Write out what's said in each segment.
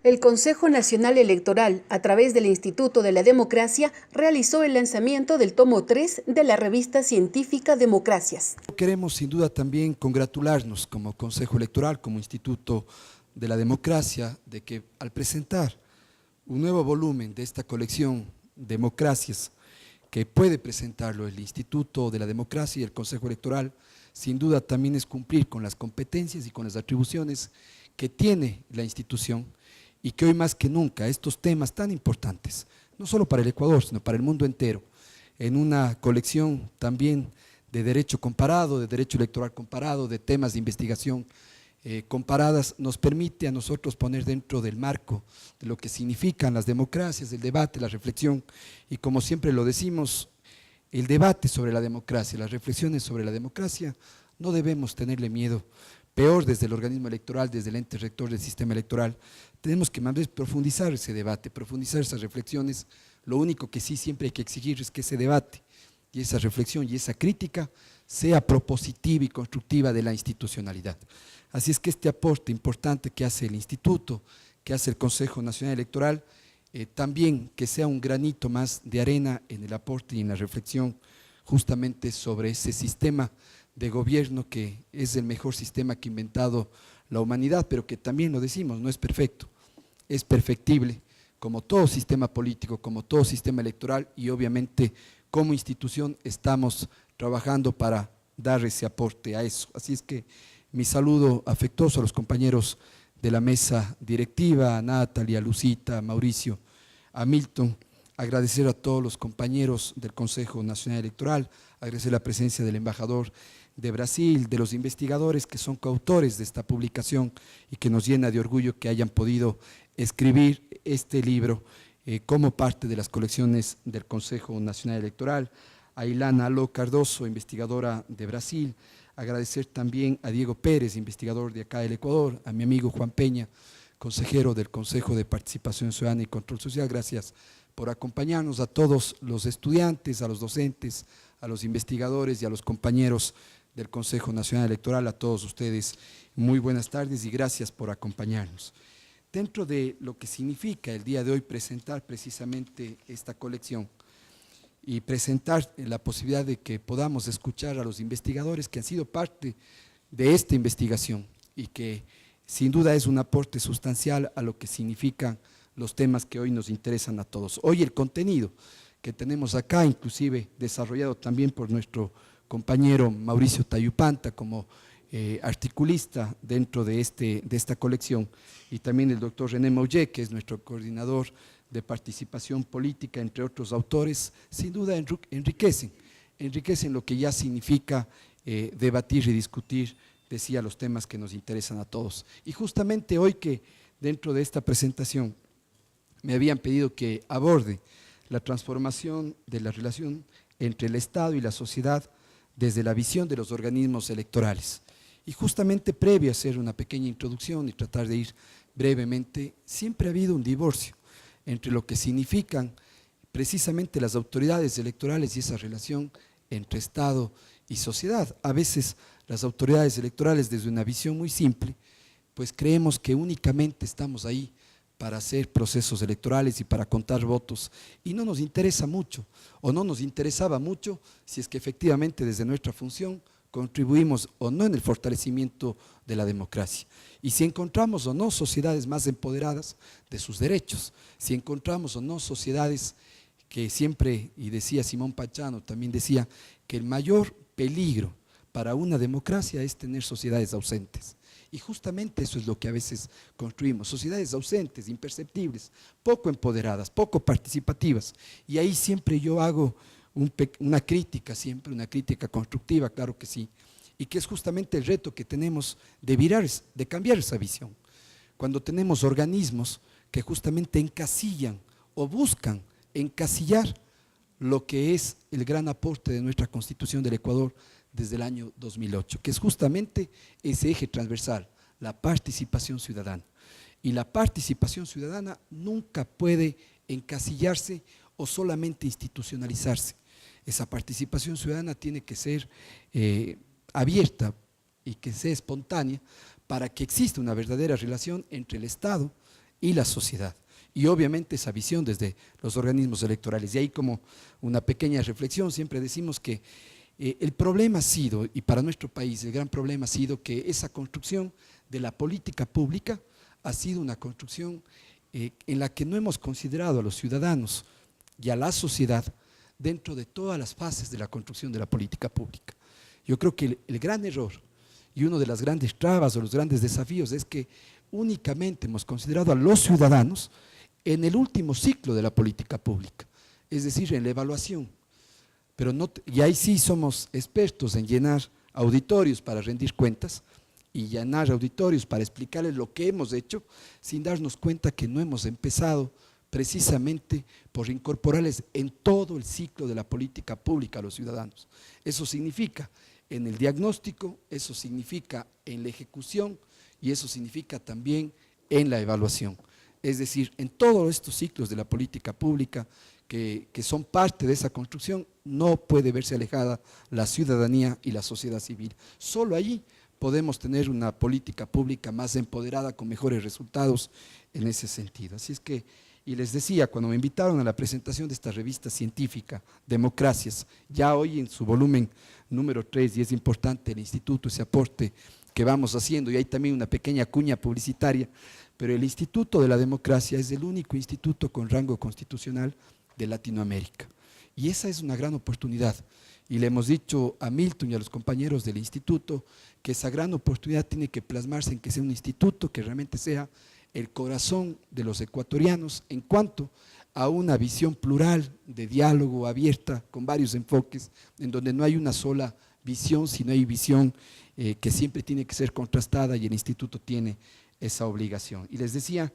El Consejo Nacional Electoral, a través del Instituto de la Democracia, realizó el lanzamiento del tomo 3 de la revista científica Democracias. Queremos sin duda también congratularnos como Consejo Electoral, como Instituto de la Democracia, de que al presentar un nuevo volumen de esta colección Democracias, que puede presentarlo el Instituto de la Democracia y el Consejo Electoral, sin duda también es cumplir con las competencias y con las atribuciones que tiene la institución, y que hoy más que nunca estos temas tan importantes, no solo para el Ecuador, sino para el mundo entero, en una colección también de derecho comparado, de derecho electoral comparado, de temas de investigación comparadas, nos permite a nosotros poner dentro del marco de lo que significan las democracias, el debate, la reflexión, y como siempre lo decimos, el debate sobre la democracia, las reflexiones sobre la democracia, no debemos tenerle miedo. Peor desde el organismo electoral, desde el ente rector del sistema electoral, tenemos que más bien profundizar ese debate, profundizar esas reflexiones. Lo único que sí siempre hay que exigir es que ese debate y esa reflexión y esa crítica sea propositiva y constructiva de la institucionalidad. Así es que este aporte importante que hace el Instituto, que hace el Consejo Nacional Electoral, también que sea un granito más de arena en el aporte y en la reflexión justamente sobre ese sistema de gobierno que es el mejor sistema que ha inventado la humanidad, pero que también lo decimos, no es perfecto, es perfectible, como todo sistema político, como todo sistema electoral, y obviamente como institución estamos trabajando para dar ese aporte a eso. Así es que mi saludo afectuoso a los compañeros de la mesa directiva, a Natalia, a Lucita, a Mauricio, a Milton, agradecer a todos los compañeros del Consejo Nacional Electoral, agradecer la presencia del embajador de Brasil, de los investigadores que son coautores de esta publicación y que nos llena de orgullo que hayan podido escribir este libro como parte de las colecciones del Consejo Nacional Electoral, a Ilana Aló Cardoso, investigadora de Brasil, agradecer también a Diego Pérez, investigador de acá del Ecuador, a mi amigo Juan Peña, consejero del Consejo de Participación Ciudadana y Control Social, gracias por acompañarnos, a todos los estudiantes, a los docentes, a los investigadores y a los compañeros del Consejo Nacional Electoral, a todos ustedes, muy buenas tardes y gracias por acompañarnos. Dentro de lo que significa el día de hoy presentar precisamente esta colección y presentar la posibilidad de que podamos escuchar a los investigadores que han sido parte de esta investigación y que sin duda es un aporte sustancial a lo que significan los temas que hoy nos interesan a todos. Hoy el contenido que tenemos acá, inclusive desarrollado también por nuestro compañero Mauricio Tayupanta como articulista dentro de esta colección, y también el doctor René Mouget, que es nuestro coordinador de participación política, entre otros autores, sin duda enriquecen lo que ya significa debatir y discutir, decía, los temas que nos interesan a todos. Y justamente hoy que dentro de esta presentación me habían pedido que aborde la transformación de la relación entre el Estado y la sociedad desde la visión de los organismos electorales. Y justamente previo a hacer una pequeña introducción y tratar de ir brevemente, siempre ha habido un divorcio entre lo que significan precisamente las autoridades electorales y esa relación entre Estado y sociedad. A veces las autoridades electorales, desde una visión muy simple, pues creemos que únicamente estamos ahí para hacer procesos electorales y para contar votos, y no nos interesa mucho, o no nos interesaba mucho, si es que efectivamente desde nuestra función contribuimos o no en el fortalecimiento de la democracia, y si encontramos o no sociedades más empoderadas de sus derechos, si encontramos o no sociedades que siempre, y decía Simón Pachano, también decía que el mayor peligro para una democracia es tener sociedades ausentes. Y justamente eso es lo que a veces construimos, sociedades ausentes, imperceptibles, poco empoderadas, poco participativas. Y ahí siempre yo hago una crítica, siempre una crítica constructiva, claro que sí, y que es justamente el reto que tenemos de virar, de cambiar esa visión. Cuando tenemos organismos que justamente encasillan o buscan encasillar lo que es el gran aporte de nuestra Constitución del Ecuador desde el año 2008, que es justamente ese eje transversal, la participación ciudadana. Y la participación ciudadana nunca puede encasillarse o solamente institucionalizarse. Esa participación ciudadana tiene que ser abierta y que sea espontánea para que exista una verdadera relación entre el Estado, y la sociedad. Y obviamente esa visión desde los organismos electorales. Y ahí como una pequeña reflexión, siempre decimos que el problema ha sido, y para nuestro país el gran problema ha sido que esa construcción de la política pública ha sido una construcción en la que no hemos considerado a los ciudadanos y a la sociedad dentro de todas las fases de la construcción de la política pública. Yo creo que el gran error y uno de las grandes trabas o los grandes desafíos es que únicamente hemos considerado a los ciudadanos en el último ciclo de la política pública, es decir, en la evaluación. Pero no, y ahí sí somos expertos en llenar auditorios para rendir cuentas y llenar auditorios para explicarles lo que hemos hecho sin darnos cuenta que no hemos empezado precisamente por incorporarles en todo el ciclo de la política pública a los ciudadanos. Eso significa en el diagnóstico, eso significa en la ejecución y eso significa también en la evaluación. Es decir, en todos estos ciclos de la política pública que son parte de esa construcción, no puede verse alejada la ciudadanía y la sociedad civil. Solo allí podemos tener una política pública más empoderada, con mejores resultados en ese sentido. Así es que, y les decía, cuando me invitaron a la presentación de esta revista científica, Democracias, ya hoy en su volumen número 3, y es importante el instituto, ese aporte que vamos haciendo, y hay también una pequeña cuña publicitaria, pero el Instituto de la Democracia es el único instituto con rango constitucional de Latinoamérica. Y esa es una gran oportunidad. Y le hemos dicho a Milton y a los compañeros del instituto que esa gran oportunidad tiene que plasmarse en que sea un instituto que realmente sea el corazón de los ecuatorianos en cuanto a una visión plural de diálogo abierta con varios enfoques, en donde no hay una sola visión, sino hay visión que siempre tiene que ser contrastada y el instituto tiene esa obligación. Y les decía,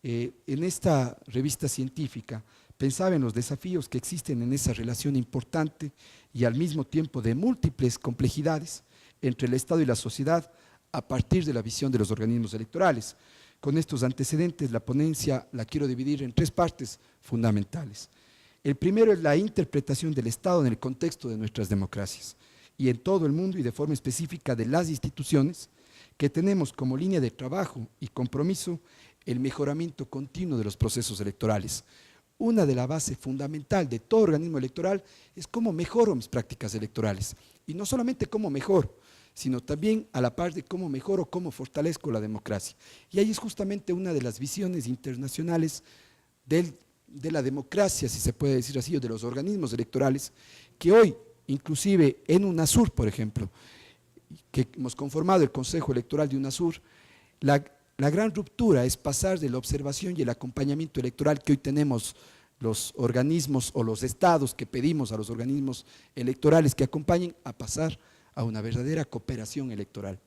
en esta revista científica pensaba en los desafíos que existen en esa relación importante y al mismo tiempo de múltiples complejidades entre el Estado y la sociedad a partir de la visión de los organismos electorales. Con estos antecedentes, la ponencia la quiero dividir en 3 partes fundamentales. El primero es la interpretación del Estado en el contexto de nuestras democracias y en todo el mundo y de forma específica de las instituciones que tenemos como línea de trabajo y compromiso el mejoramiento continuo de los procesos electorales. Una de las bases fundamentales de todo organismo electoral es cómo mejoro mis prácticas electorales. Y no solamente cómo mejoro, sino también a la par de cómo mejoro, cómo fortalezco la democracia. Y ahí es justamente una de las visiones internacionales de la democracia, si se puede decir así, o de los organismos electorales, que hoy, inclusive en UNASUR, por ejemplo, que hemos conformado el Consejo Electoral de UNASUR, la gran ruptura es pasar de la observación y el acompañamiento electoral que hoy tenemos los organismos o los estados que pedimos a los organismos electorales que acompañen, a pasar a una verdadera cooperación electoral.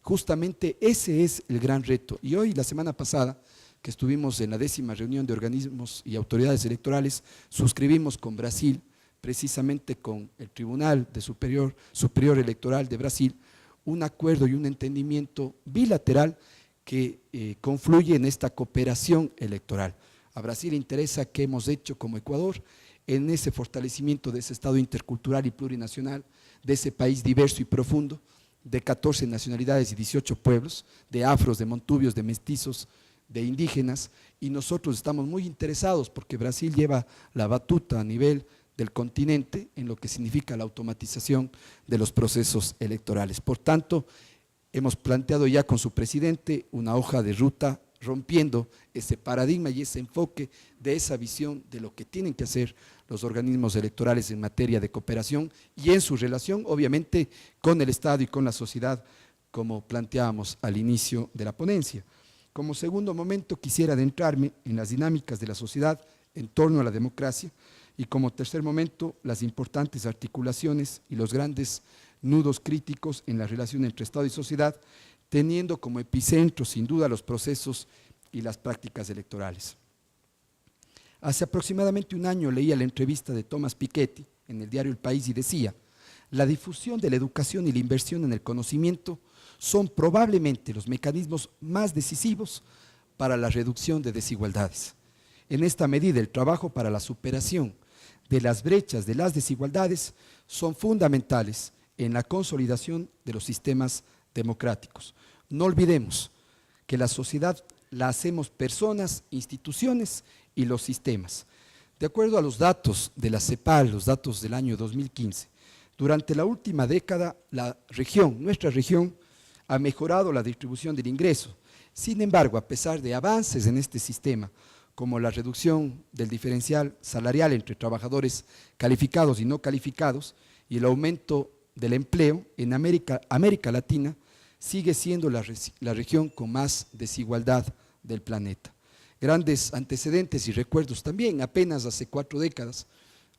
Justamente ese es el gran reto. Y hoy, la semana pasada, que estuvimos en la 10ª reunión de organismos y autoridades electorales, suscribimos con Brasil, precisamente con el Tribunal Superior Electoral de Brasil, un acuerdo y un entendimiento bilateral que confluye en esta cooperación electoral. A Brasil le interesa qué hemos hecho como Ecuador en ese fortalecimiento de ese Estado intercultural y plurinacional, de ese país diverso y profundo, de 14 nacionalidades y 18 pueblos, de afros, de montubios, de mestizos, de indígenas, y nosotros estamos muy interesados porque Brasil lleva la batuta a nivel del continente en lo que significa la automatización de los procesos electorales. Por tanto, hemos planteado ya con su presidente una hoja de ruta rompiendo ese paradigma y ese enfoque de esa visión de lo que tienen que hacer los organismos electorales en materia de cooperación y en su relación, obviamente, con el Estado y con la sociedad, como planteábamos al inicio de la ponencia. Como segundo momento, quisiera adentrarme en las dinámicas de la sociedad en torno a la democracia y como tercer momento, las importantes articulaciones y los grandes nudos críticos en la relación entre Estado y sociedad, teniendo como epicentro, sin duda, los procesos y las prácticas electorales. Hace aproximadamente un año leía la entrevista de Thomas Piketty en el diario El País y decía: la difusión de la educación y la inversión en el conocimiento son probablemente los mecanismos más decisivos para la reducción de desigualdades. En esta medida, el trabajo para la superación de las brechas de las desigualdades son fundamentales en la consolidación de los sistemas democráticos. No olvidemos que la sociedad la hacemos personas, instituciones y los sistemas. De acuerdo a los datos de la CEPAL, los datos del año 2015, durante la última década, nuestra región, ha mejorado la distribución del ingreso. Sin embargo, a pesar de avances en este sistema, como la reducción del diferencial salarial entre trabajadores calificados y no calificados y el aumento del empleo, en América Latina sigue siendo la región con más desigualdad del planeta. Grandes antecedentes y recuerdos también, apenas hace 4 décadas,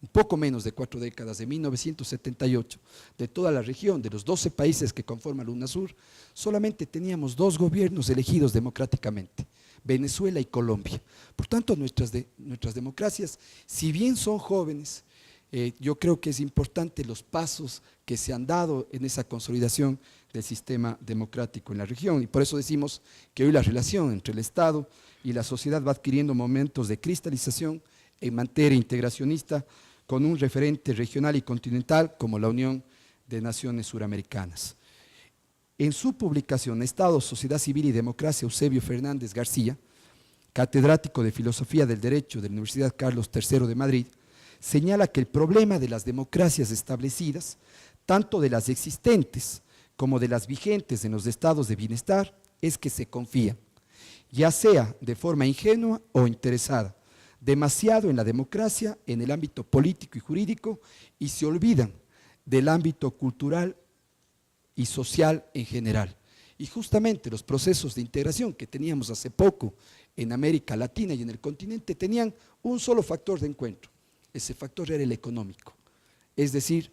un poco menos de 4 décadas, de 1978, de toda la región, de los 12 países que conforman la UNASUR, solamente teníamos 2 gobiernos elegidos democráticamente, Venezuela y Colombia. Por tanto, nuestras democracias, si bien son jóvenes, yo creo que es importante los pasos que se han dado en esa consolidación del sistema democrático en la región, y por eso decimos que hoy la relación entre el Estado y la sociedad va adquiriendo momentos de cristalización en materia integracionista, con un referente regional y continental como la Unión de Naciones Suramericanas. En su publicación Estado, Sociedad Civil y Democracia, Eusebio Fernández García, catedrático de Filosofía del Derecho de la Universidad Carlos III de Madrid, señala que el problema de las democracias establecidas, tanto de las existentes como de las vigentes en los estados de bienestar, es que se confían, ya sea de forma ingenua o interesada, demasiado en la democracia, en el ámbito político y jurídico, y se olvidan del ámbito cultural y social en general. Y justamente los procesos de integración que teníamos hace poco en América Latina y en el continente tenían un solo factor de encuentro. Ese factor era el económico. Es decir,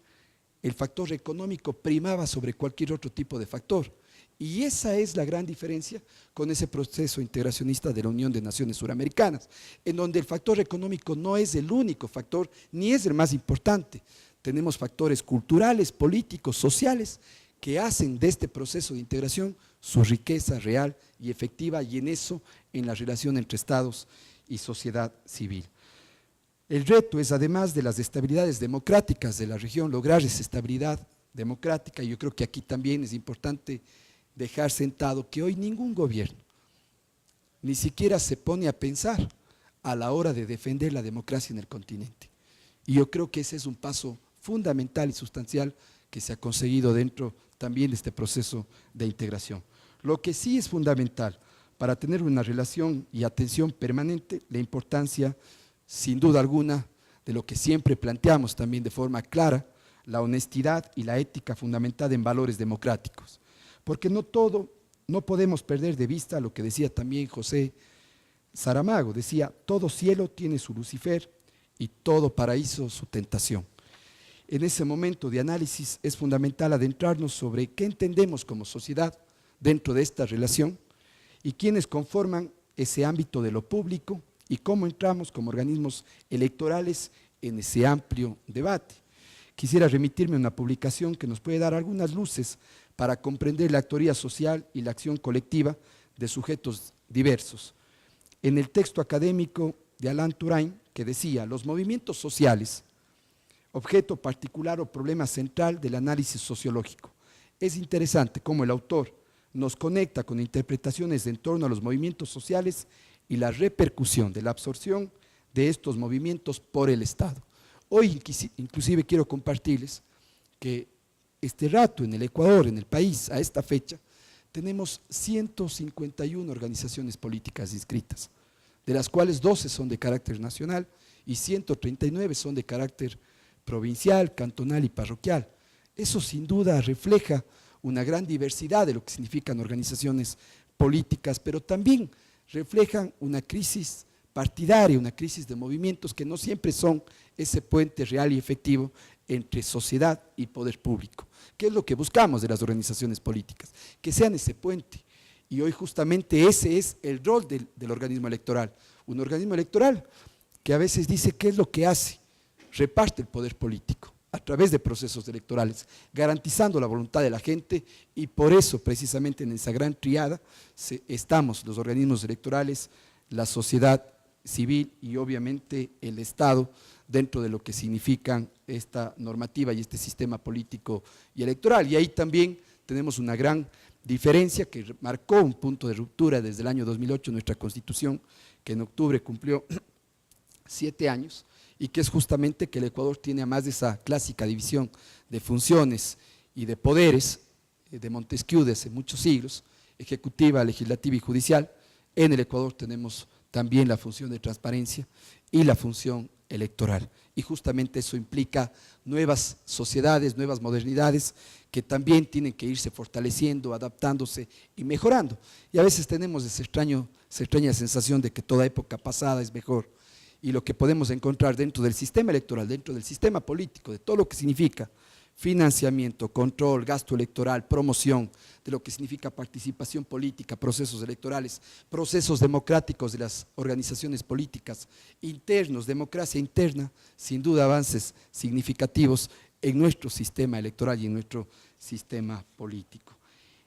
el factor económico primaba sobre cualquier otro tipo de factor. Y esa es la gran diferencia con ese proceso integracionista de la Unión de Naciones Suramericanas, en donde el factor económico no es el único factor, ni es el más importante. Tenemos factores culturales, políticos, sociales, que hacen de este proceso de integración su riqueza real y efectiva, y en eso, en la relación entre estados y sociedad civil. El reto es, además de las estabilidades democráticas de la región, lograr esa estabilidad democrática, y yo creo que aquí también es importante dejar sentado que hoy ningún gobierno ni siquiera se pone a pensar a la hora de defender la democracia en el continente. Y yo creo que ese es un paso fundamental y sustancial que se ha conseguido dentro también de este proceso de integración. Lo que sí es fundamental para tener una relación y atención permanente, la importancia, sin duda alguna, de lo que siempre planteamos también de forma clara, la honestidad y la ética fundamentada en valores democráticos. Porque no podemos perder de vista lo que decía también José Saramago, decía, todo cielo tiene su Lucifer y todo paraíso su tentación. En ese momento de análisis es fundamental adentrarnos sobre qué entendemos como sociedad dentro de esta relación y quiénes conforman ese ámbito de lo público y cómo entramos como organismos electorales en ese amplio debate. Quisiera remitirme a una publicación que nos puede dar algunas luces para comprender la actoría social y la acción colectiva de sujetos diversos. En el texto académico de Alain Touraine, que decía, los movimientos sociales, objeto particular o problema central del análisis sociológico. Es interesante cómo el autor nos conecta con interpretaciones en torno a los movimientos sociales y la repercusión de la absorción de estos movimientos por el Estado. Hoy inclusive quiero compartirles que este rato en el Ecuador, en el país, a esta fecha, tenemos 151 organizaciones políticas inscritas, de las cuales 12 son de carácter nacional y 139 son de carácter provincial, cantonal y parroquial. Eso sin duda refleja una gran diversidad de lo que significan organizaciones políticas, pero también reflejan una crisis partidaria, una crisis de movimientos que no siempre son ese puente real y efectivo entre sociedad y poder público. ¿Qué es lo que buscamos de las organizaciones políticas? Que sean ese puente. Y hoy justamente ese es el rol del organismo electoral. Un organismo electoral que a veces dice qué es lo que hace, reparte el poder político a través de procesos electorales, garantizando la voluntad de la gente, y por eso precisamente en esa gran triada estamos los organismos electorales, la sociedad civil y obviamente el Estado dentro de lo que significan esta normativa y este sistema político y electoral. Y ahí también tenemos una gran diferencia que marcó un punto de ruptura desde el año 2008 en nuestra Constitución, que en octubre cumplió 7 años, y que es justamente que el Ecuador tiene, además de esa clásica división de funciones y de poderes de Montesquieu de hace muchos siglos, ejecutiva, legislativa y judicial, en el Ecuador tenemos también la función de transparencia y la función electoral. Y justamente eso implica nuevas sociedades, nuevas modernidades que también tienen que irse fortaleciendo, adaptándose y mejorando. Y a veces tenemos esa extraña sensación de que toda época pasada es mejor. Y lo que podemos encontrar dentro del sistema electoral, dentro del sistema político, de todo lo que significa financiamiento, control, gasto electoral, promoción, de lo que significa participación política, procesos electorales, procesos democráticos de las organizaciones políticas, internos, democracia interna, sin duda avances significativos en nuestro sistema electoral y en nuestro sistema político.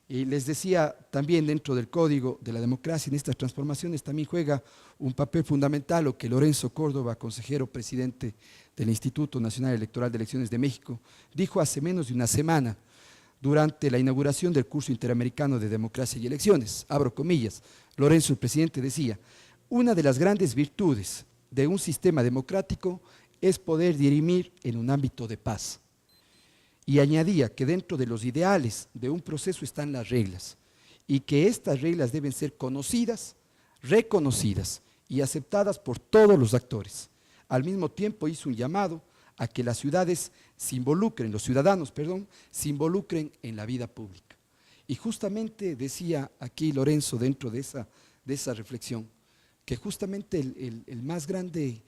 Y les decía, también dentro del Código de la Democracia, en estas transformaciones también juega un papel fundamental lo que Lorenzo Córdoba, consejero presidente del Instituto Nacional Electoral de Elecciones de México, dijo hace menos de una semana durante la inauguración del curso interamericano de democracia y elecciones, abro comillas. Lorenzo, el presidente, decía: una de las grandes virtudes de un sistema democrático es poder dirimir en un ámbito de paz. Y añadía que dentro de los ideales de un proceso están las reglas y que estas reglas deben ser conocidas, reconocidas y aceptadas por todos los actores. Al mismo tiempo hizo un llamado a que las ciudades se involucren, los ciudadanos, perdón, se involucren en la vida pública. Y justamente decía aquí Lorenzo dentro de esa reflexión que justamente el más grande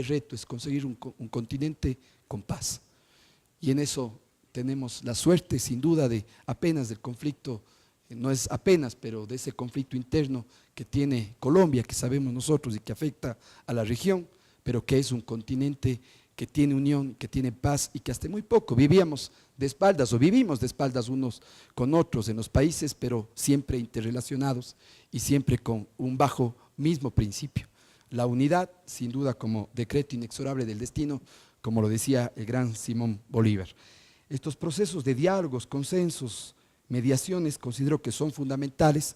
reto es conseguir un continente con paz. Y en eso tenemos la suerte, sin duda, de apenas del conflicto, no es apenas, pero de ese conflicto interno que tiene Colombia, que sabemos nosotros y que afecta a la región, pero que es un continente que tiene unión, que tiene paz y que hasta muy poco vivíamos de espaldas o vivimos de espaldas unos con otros en los países, pero siempre interrelacionados y siempre con un bajo mismo principio. La unidad, sin duda, como decreto inexorable del destino, como lo decía el gran Simón Bolívar. Estos procesos de diálogos, consensos, mediaciones, considero que son fundamentales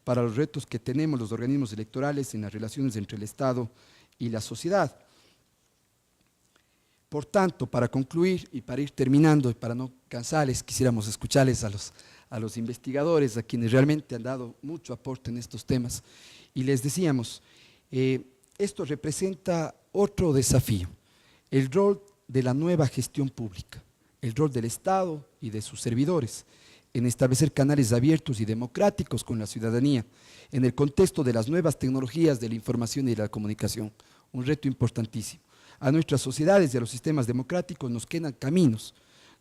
para los retos que tenemos los organismos electorales en las relaciones entre el Estado y la sociedad. Por tanto, para concluir y para ir terminando y para no cansarles, quisiéramos escucharles a los investigadores, a quienes realmente han dado mucho aporte en estos temas. Y les decíamos, esto representa otro desafío, el rol de la nueva gestión pública, el rol del Estado y de sus servidores en establecer canales abiertos y democráticos con la ciudadanía en el contexto de las nuevas tecnologías de la información y de la comunicación, un reto importantísimo. A nuestras sociedades y a los sistemas democráticos nos quedan caminos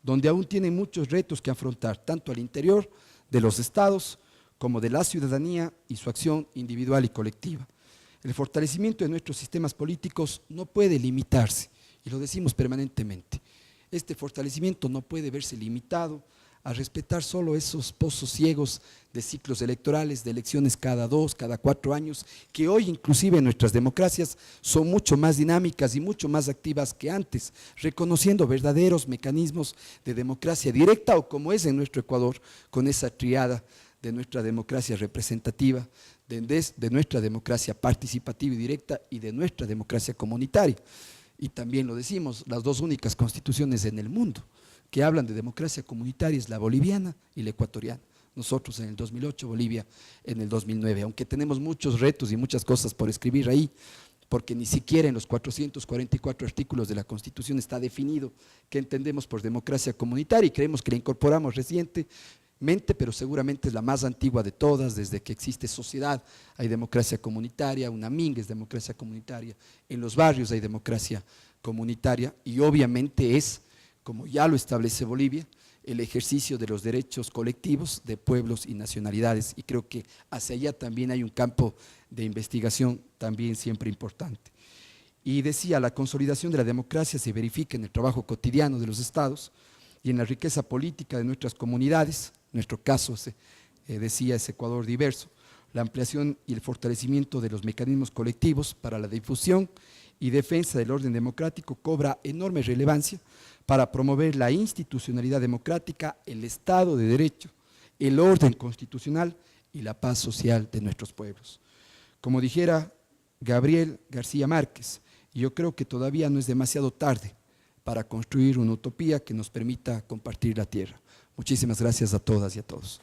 donde aún tienen muchos retos que afrontar, tanto al interior de los estados como de la ciudadanía y su acción individual y colectiva. El fortalecimiento de nuestros sistemas políticos no puede limitarse, y lo decimos permanentemente. Este fortalecimiento no puede verse limitado a respetar solo esos pozos ciegos de ciclos electorales, de elecciones cada 2, cada 4 años, que hoy inclusive en nuestras democracias son mucho más dinámicas y mucho más activas que antes, reconociendo verdaderos mecanismos de democracia directa o como es en nuestro Ecuador, con esa triada de nuestra democracia representativa, de nuestra democracia participativa y directa y de nuestra democracia comunitaria. Y también lo decimos, las dos únicas constituciones en el mundo que hablan de democracia comunitaria es la boliviana y la ecuatoriana. Nosotros en el 2008, Bolivia en el 2009, aunque tenemos muchos retos y muchas cosas por escribir ahí, porque ni siquiera en los 444 artículos de la Constitución está definido qué entendemos por democracia comunitaria y creemos que la incorporamos recientemente, pero seguramente es la más antigua de todas, desde que existe sociedad hay democracia comunitaria, UNAMING es democracia comunitaria, en los barrios hay democracia comunitaria y obviamente es, como ya lo establece Bolivia, el ejercicio de los derechos colectivos de pueblos y nacionalidades y creo que hacia allá también hay un campo de investigación también siempre importante. Y decía, la consolidación de la democracia se verifica en el trabajo cotidiano de los estados y en la riqueza política de nuestras comunidades, nuestro caso, decía, es Ecuador diverso, la ampliación y el fortalecimiento de los mecanismos colectivos para la difusión y defensa del orden democrático cobra enorme relevancia para promover la institucionalidad democrática, el Estado de Derecho, el orden constitucional y la paz social de nuestros pueblos. Como dijera Gabriel García Márquez, yo creo que todavía no es demasiado tarde para construir una utopía que nos permita compartir la tierra. Muchísimas gracias a todas y a todos.